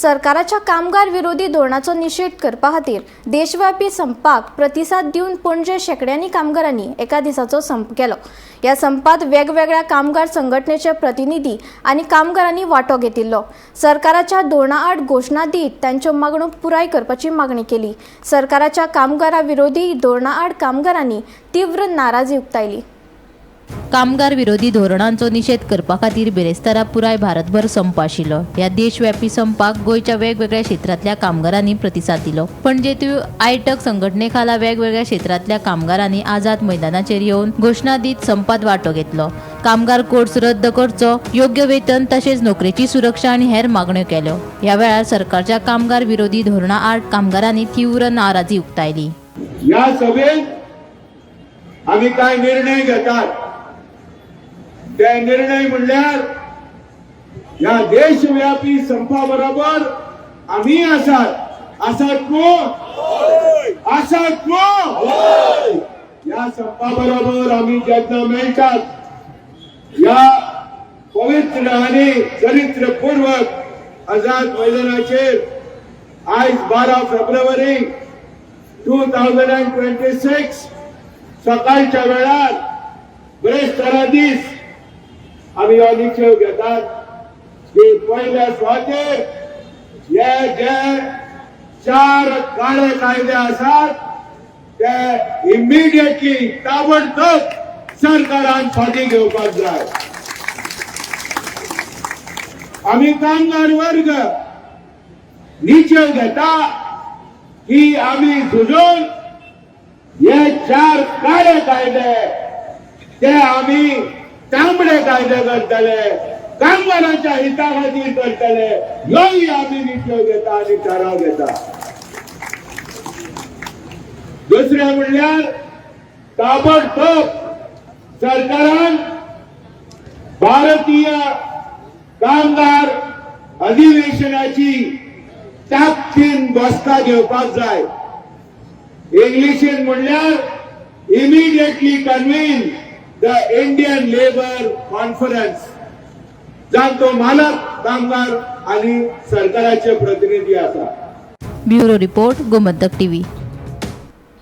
सरकाराच्या कामगार विरोधी धोरणाचो निषेध करपा खातीर देशव्यापी संपाक प्रतिसाद दिवन पणजे शेकड्यांनी कामगारांनी एका दिसाचो संप केलो। या संपात वेगवेगळ्या कामगार संघटनेचे प्रतिनिधी आणि कामगारांनी वांटो घेतिल्लो। सरकाराच्या धोरणा आड घोषणा दीत तांच्यो मागण्यो पुराय करपाची मागणी केली। सरकाराच्या कामगारा विरोधी धोरणा आड कामगारांनी तीव्र नाराजी उक्तायली। कामगार विरोधी धोरणांचो निषेध करपा खातीर बेरेस्तारा पुराय भारतभर संप आशिल्लो। ह्या देशव्यापी संपाक गोंयच्या वेगवेगळ्या क्षेत्रांतल्या कामगारांनी प्रतिसाद दिलो। पणजेंतूय आयटक संघटने खाला वेगवेगळ्या क्षेत्रांतल्या कामगारांनी आझाद मैदानाचेर येवन घोषणा दीत संपात वांटो घेतलो। कामगार कोर्स रद्द करचो, योग्य वेतन तशेंच नोकरेची सुरक्षा आनी हेर मागण्यो केल्यो। ह्या वेळार सरकारच्या कामगार विरोधी धोरणा आड कामगारांनी तीव्र नाराजी उक्तायली। या सभेत आम्ही काय निर्णय घेतात ते निर्णय म्हणल्यार या देशव्यापी संपाबरोबर आम्ही आसात या संपाबरोबर आम्ही जेन्ना मेळटात या पवित्र आणि चरित्रपूर्वक आझाद मैदानाचेर आज 12 फेब्रुवारी 2026 सकाळच्या वेळार बेरेस्तारा दीस आम्ही हो निश्चय घेतात की पहिल्या सुवातेर जे 4 काळे कायदे आसात ते इमिडिएटली ताबडतोब सरकारान फाटी घेवपाक जाय। आम्ही कामगार वर्ग निश्चय घेता की आम्ही झुजून हे 4 काळे कायदे ते आम्ही तांबडे कायदे करतले, कामगारांच्या हिता खातीर करतले, ह्योय आम्ही निश्चय घेता आणि ठराव घेता। दुसरे म्हणल्यार ताबडतोब सरकारान भारतीय कामगार अधिवेशनाची ताकदीन बसका घेवपाक जाय। इंग्लिशीन म्हणल्यार immediately convene the Indian labour conference, जांचो मालक कामगार आणि सरकाराचे प्रतिनिधी आसा। Bureau report Gomantak TV.